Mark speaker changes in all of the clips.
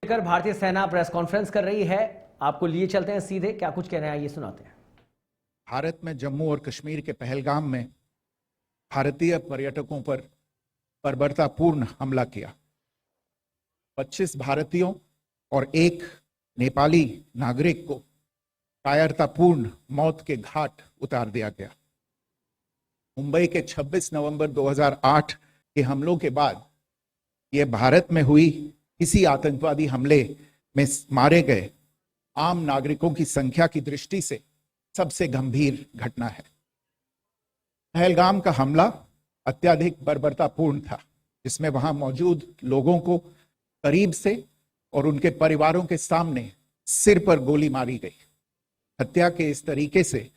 Speaker 1: लेकर भारतीय सेना प्रेस कॉन्फ्रेंस कर रही है। आपको लिए चलते हैं सीधे, क्या कुछ कहना है ये सुनाते हैं।
Speaker 2: भारत में जम्मू और कश्मीर के पहलगाम में भारतीय पर्यटकों पर बर्बरतापूर्ण हमला किया। 25 भारतीयों और एक नेपाली नागरिक को कायरतापूर्ण मौत के घाट उतार दिया गया। मुंबई के 26 नवंबर 2008 के हमलों के बाद यह भारत में हुई किसी आतंकवादी हमले में मारे गए आम नागरिकों की संख्या की दृष्टि से सबसे गंभीर घटना है। पहलगाम का हमला अत्यधिक बर्बरतापूर्ण था, जिसमें वहां मौजूद लोगों को करीब से और उनके परिवारों के सामने सिर पर गोली मारी गई। हत्या के इस तरीके से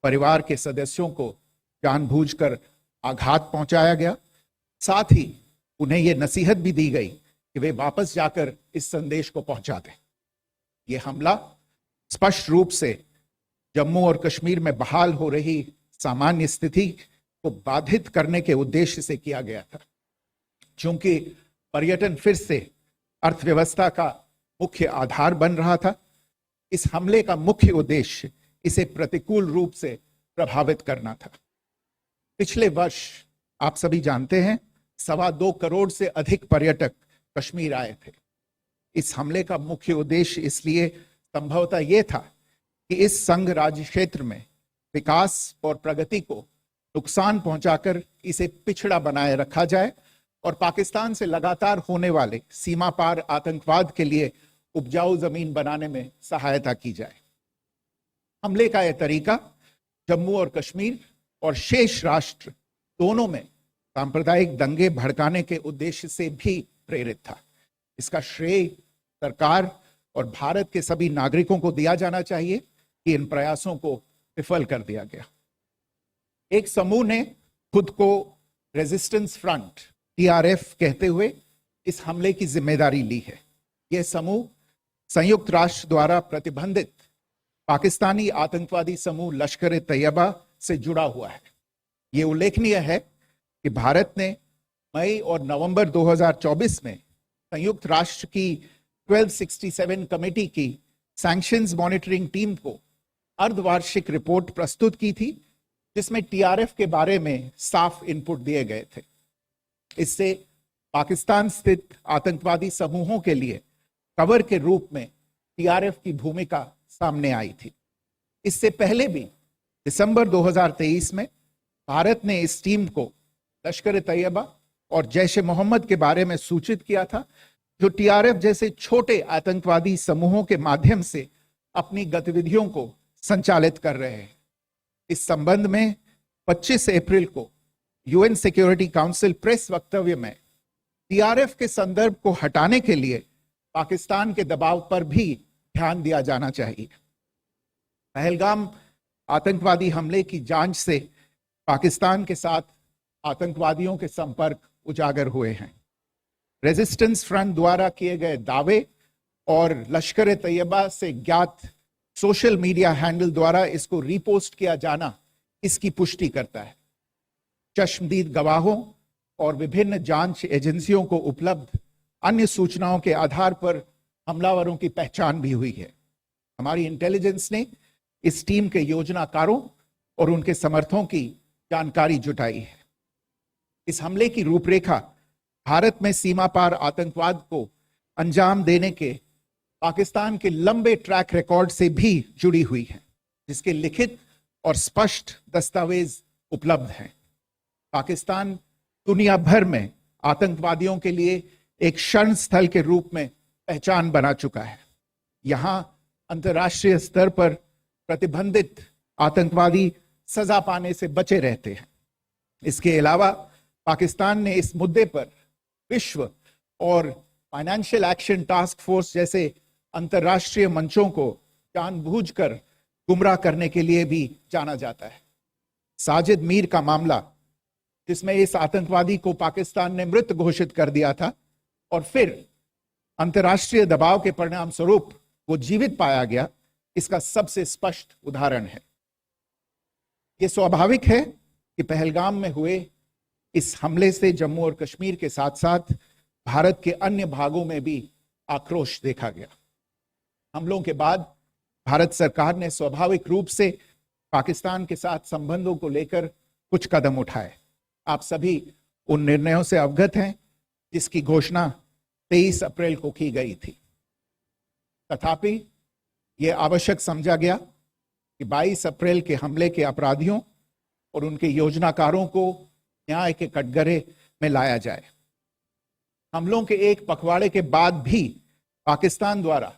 Speaker 2: परिवार के सदस्यों को जानबूझकर आघात पहुंचाया गया। साथ ही उन्हें यह नसीहत भी दी गई कि वे वापस जाकर इस संदेश को पहुंचा दें। यह हमला स्पष्ट रूप से जम्मू और कश्मीर में बहाल हो रही सामान्य स्थिति को बाधित करने के उद्देश्य से किया गया था। चूंकि पर्यटन फिर से अर्थव्यवस्था का मुख्य आधार बन रहा था, इस हमले का मुख्य उद्देश्य इसे प्रतिकूल रूप से प्रभावित करना था। पिछले वर्ष आप सभी जानते हैं 2.25 करोड़ से अधिक पर्यटक कश्मीर आए थे। इस हमले का मुख्य उद्देश्य इसलिए संभवतः यह था कि इस संघ राज्य क्षेत्र में विकास और प्रगति को नुकसान पहुंचाकर इसे पिछड़ा बनाए रखा जाए और पाकिस्तान से लगातार होने वाले सीमा पार आतंकवाद के लिए उपजाऊ जमीन बनाने में सहायता की जाए। हमले का यह तरीका जम्मू और कश्मीर और शेष राष्ट्र दोनों में सांप्रदायिक दंगे भड़काने के उद्देश्य से भी प्रेरित था। इसका श्रेय सरकार और भारत के सभी नागरिकों को दिया जाना चाहिए कि इन प्रयासों को विफल कर दिया गया। एक समूह ने खुद को रेजिस्टेंस फ्रंट टीआरएफ कहते हुए इस हमले की जिम्मेदारी ली है। यह समूह संयुक्त राष्ट्र द्वारा प्रतिबंधित पाकिस्तानी आतंकवादी समूह लश्कर ए तैयबा से जुड़ा हुआ है। यह उल्लेखनीय है कि भारत ने मई और नवंबर 2024 में संयुक्त राष्ट्र की 1267 कमेटी की सैंक्शंस मॉनिटरिंग टीम को अर्धवार्षिक रिपोर्ट प्रस्तुत की थी, जिसमें टीआरएफ के बारे में साफ इनपुट दिए गए थे। इससे पाकिस्तान स्थित आतंकवादी समूहों के लिए कवर के रूप में टीआरएफ की भूमिका सामने आई थी। इससे पहले भी दिसंबर 2023 में भारत ने इस टीम को लश्कर ए तैयबा और जैश ए मोहम्मद के बारे में सूचित किया था, जो टीआरएफ जैसे छोटे आतंकवादी समूहों के माध्यम से अपनी गतिविधियों को संचालित कर रहे हैं। इस संबंध में 25 अप्रैल को यूएन सिक्योरिटी काउंसिल प्रेस वक्तव्य में टीआरएफ के संदर्भ को हटाने के लिए पाकिस्तान के दबाव पर भी ध्यान दिया जाना चाहिए। पहलगाम आतंकवादी हमले की जांच से पाकिस्तान के साथ आतंकवादियों के संपर्क उजागर हुए हैं। रेजिस्टेंस फ्रंट द्वारा किए गए दावे और लश्कर ए तैयबा से ज्ञात सोशल मीडिया हैंडल द्वारा इसको रीपोस्ट किया जाना इसकी पुष्टि करता है। चश्मदीद गवाहों और विभिन्न जांच एजेंसियों को उपलब्ध अन्य सूचनाओं के आधार पर हमलावरों की पहचान भी हुई है। हमारी इंटेलिजेंस ने इस टीम के योजनाकारों और उनके समर्थकों की जानकारी जुटाई है। इस हमले की रूपरेखा भारत में सीमा पार आतंकवाद को अंजाम देने के पाकिस्तान के लंबे ट्रैक रिकॉर्ड से भी जुड़ी हुई है, जिसके लिखित और स्पष्ट दस्तावेज उपलब्ध हैं। पाकिस्तान दुनिया भर में आतंकवादियों के लिए एक शरण स्थल के रूप में पहचान बना चुका है। यहां अंतर्राष्ट्रीय स्तर पर प्रतिबंधित आतंकवादी सजा पाने से बचे रहते हैं। इसके अलावा पाकिस्तान ने इस मुद्दे पर विश्व और फाइनेंशियल एक्शन टास्क फोर्स जैसे अंतर्राष्ट्रीय मंचों को जानबूझकर गुमराह करने के लिए भी जाना जाता है। साजिद मीर का मामला, जिसमें इस आतंकवादी को पाकिस्तान ने मृत घोषित कर दिया था और फिर अंतर्राष्ट्रीय दबाव के परिणाम स्वरूप वो जीवित पाया गया, इसका सबसे स्पष्ट उदाहरण है। यह स्वाभाविक है कि पहलगाम में हुए इस हमले से जम्मू और कश्मीर के साथ साथ भारत के अन्य भागों में भी आक्रोश देखा गया। हमलों के बाद भारत सरकार ने स्वाभाविक रूप से पाकिस्तान के साथ संबंधों को लेकर कुछ कदम उठाए। आप सभी उन निर्णयों से अवगत हैं जिसकी घोषणा 23 अप्रैल को की गई थी। तथापि यह आवश्यक समझा गया कि 22 अप्रैल के हमले के अपराधियों और उनके योजनाकारों को न्याय के कटघरे में लाया जाए। हमलों के एक पखवाड़े के बाद भी पाकिस्तान द्वारा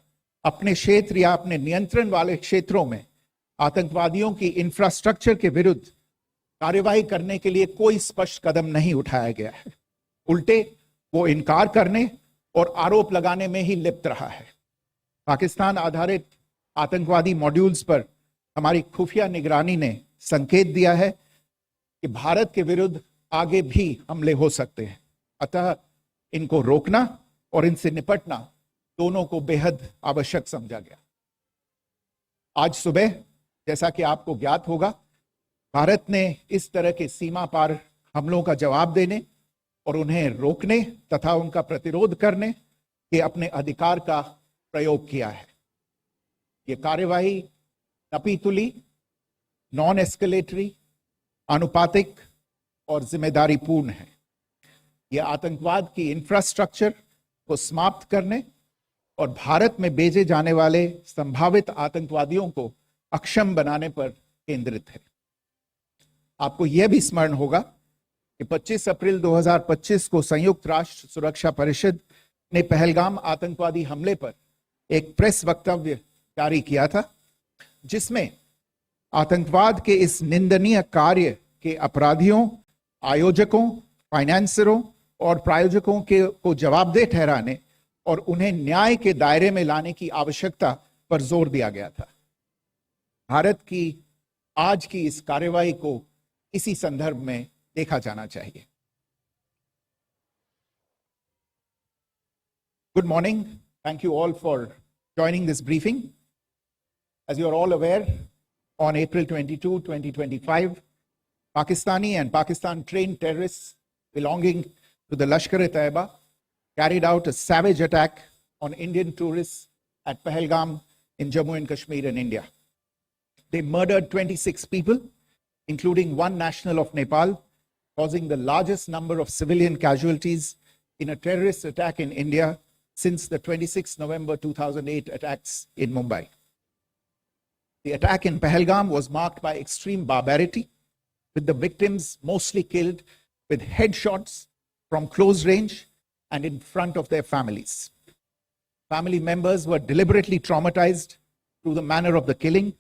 Speaker 2: अपने क्षेत्र या अपने नियंत्रण वाले क्षेत्रों में आतंकवादियों की इंफ्रास्ट्रक्चर के विरुद्ध कार्यवाही करने के लिए कोई स्पष्ट कदम नहीं उठाया गया है। उल्टे वो इनकार करने और आरोप लगाने में ही लिप्त रहा है। पाकिस्तान आधारित आतंकवादी मॉड्यूल्स पर हमारी खुफिया निगरानी ने संकेत दिया है कि भारत के विरुद्ध आगे भी हमले हो सकते हैं। अतः इनको रोकना और इनसे निपटना दोनों को बेहद आवश्यक समझा गया। आज सुबह, जैसा कि आपको ज्ञात होगा, भारत ने इस तरह के सीमा पार हमलों का जवाब देने और उन्हें रोकने तथा उनका प्रतिरोध करने के अपने अधिकार का प्रयोग किया है। ये कार्यवाही नपीतुली, नॉन एस्केलेटरी, अनुपातिक और जिम्मेदारीपूर्ण है। यह आतंकवाद की इंफ्रास्ट्रक्चर को समाप्त करने और भारत में भेजे जाने वाले संभावित आतंकवादियों को अक्षम बनाने पर केंद्रित है। आपको यह भी स्मरण होगा कि 25 अप्रैल 2025 को संयुक्त राष्ट्र सुरक्षा परिषद ने पहलगाम आतंकवादी हमले पर एक प्रेस वक्तव्य जारी किया था, जिसमें आतंकवाद के इस निंदनीय कार्य के अपराधियों, आयोजकों, फाइनेंसरों और प्रायोजकों को जवाबदेह ठहराने और उन्हें न्याय के दायरे में लाने की आवश्यकता पर जोर दिया गया था। भारत की आज की इस कार्यवाही को इसी संदर्भ में देखा जाना चाहिए। Good morning. Thank you all for joining this briefing. As you are all aware, on April 22, 2025, Pakistani and Pakistan-trained terrorists belonging to the Lashkar-e-Taiba carried out a savage attack on Indian tourists at Pahalgam in Jammu and Kashmir in India. They murdered 26 people, including one national of Nepal, causing the largest number of civilian casualties in a terrorist attack in India since the 26 November 2008 attacks in Mumbai. The attack in Pahalgam was marked by extreme barbarity, with the victims mostly killed with headshots from close range and in front of their families. Family members were deliberately traumatized through the manner of the killing,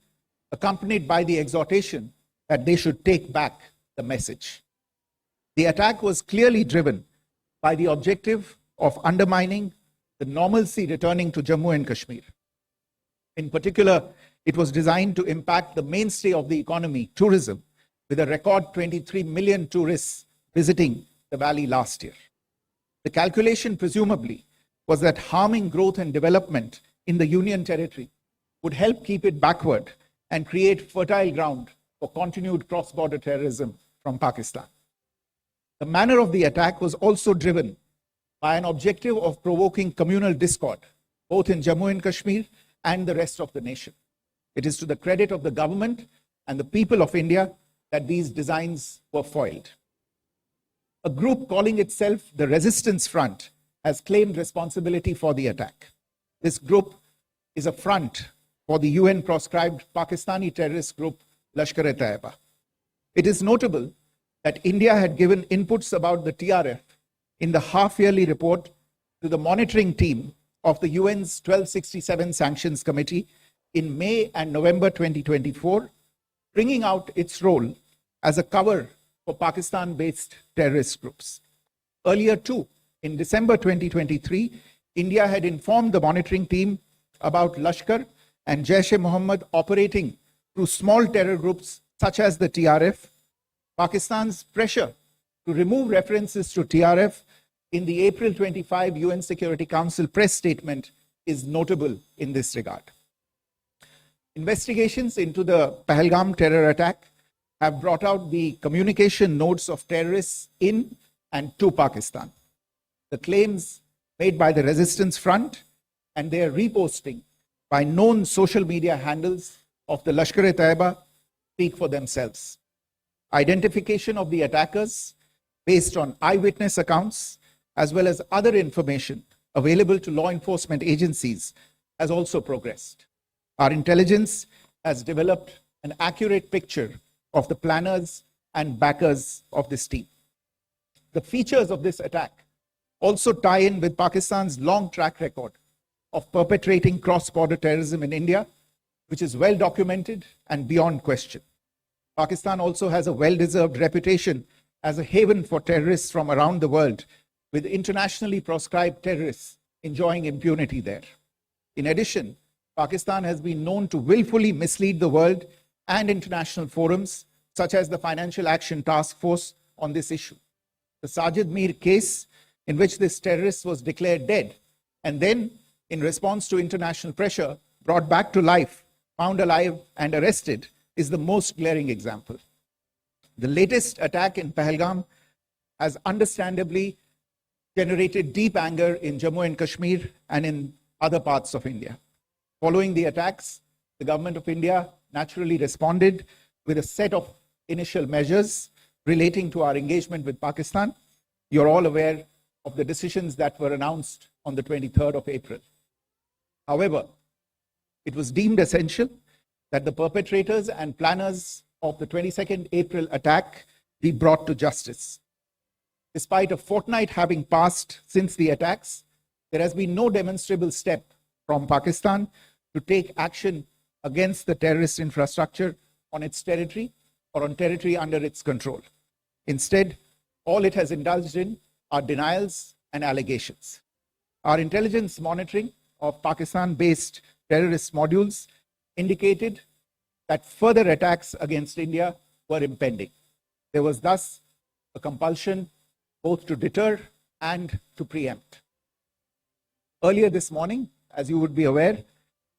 Speaker 2: accompanied by the exhortation that they should take back the message. The attack was clearly driven by the objective of undermining the normalcy returning to Jammu and Kashmir. In particular, it was designed to impact the mainstay of the economy, tourism, with a record 23 million tourists visiting the valley last year. The calculation, presumably, was that harming growth and development in the Union territory would help keep it backward and create fertile ground for continued cross-border terrorism from Pakistan. The manner of the attack was also driven by an objective of provoking communal discord, both in Jammu and Kashmir and the rest of the nation. It is to the credit of the government and the people of India that these designs were foiled. A group calling itself the Resistance Front has claimed responsibility for the attack. This group is a front for the UN-proscribed Pakistani terrorist group Lashkar-e-Taiba. It is notable that India had given inputs about the TRF in the half-yearly report to the monitoring team of the UN's 1267 Sanctions Committee in May and November 2024, bringing out its role as a cover for Pakistan-based terrorist groups. Earlier too, in December 2023, India had informed the monitoring team about Lashkar and Jaish-e-Mohammed operating through small terror groups such as the TRF. Pakistan's pressure to remove references to TRF in the April 25 UN Security Council press statement is notable in this regard. Investigations into the Pahalgam terror attack have brought out the communication notes of terrorists in and to Pakistan. The claims made by the Resistance Front and their reposting by known social media handles of the Lashkar-e-Taiba speak for themselves. Identification of the attackers based on eyewitness accounts as well as other information available to law enforcement agencies has also progressed. Our intelligence has developed an accurate picture of the planners and backers of this team. The features of this attack also tie in with Pakistan's long track record of perpetrating cross-border terrorism in India, which is well documented and beyond question. Pakistan also has a well-deserved reputation as a haven for terrorists from around the world, with internationally proscribed terrorists enjoying impunity there. In addition, Pakistan has been known to willfully mislead the world and international forums, such as the Financial Action Task Force, on this issue. The Sajid Mir case, in which this terrorist was declared dead and then, in response to international pressure, brought back to life, found alive and arrested, is the most glaring example. The latest attack in Pahalgam has understandably generated deep anger in Jammu and Kashmir and in other parts of India. Following the attacks, the government of India naturally responded with a set of initial measures relating to our engagement with Pakistan. You're all aware of the decisions that were announced on the 23rd of April. However, it was deemed essential that the perpetrators and planners of the 22nd April attack be brought to justice. Despite a fortnight having passed since the attacks, there has been no demonstrable step from Pakistan to take action against the terrorist infrastructure on its territory or on territory under its control. Instead, all it has indulged in are denials and allegations. Our intelligence monitoring of Pakistan-based terrorist modules indicated that further attacks against India were impending. There was thus a compulsion both to deter and to preempt. Earlier this morning, as you would be aware,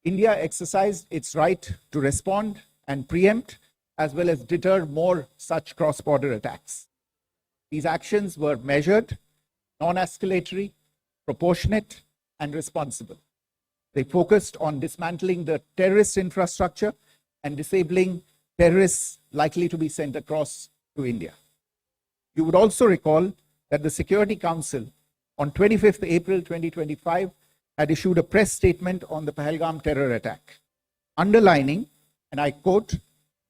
Speaker 2: India exercised its right to respond and preempt as well as deter more such cross-border attacks. These actions were measured, non-escalatory, proportionate, and responsible. They focused on dismantling the terrorist infrastructure and disabling terrorists likely to be sent across to India. You would also recall that the Security Council on 25th April 2025 had issued a press statement on the Pahalgam terror attack, underlining, and I quote,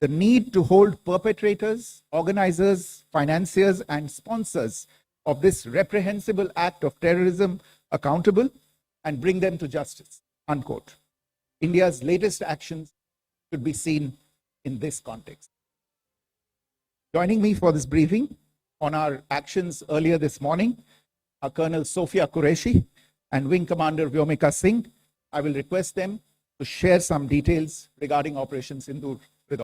Speaker 2: the need to hold perpetrators, organizers, financiers, and sponsors of this reprehensible act of terrorism accountable and bring them to justice, unquote. India's latest actions should be seen in this context. Joining me for this briefing on our actions earlier this morning are Colonel Sophia Qureshi and Wing Commander Vyomika Singh. I will request them to share some details regarding Operation Sindoor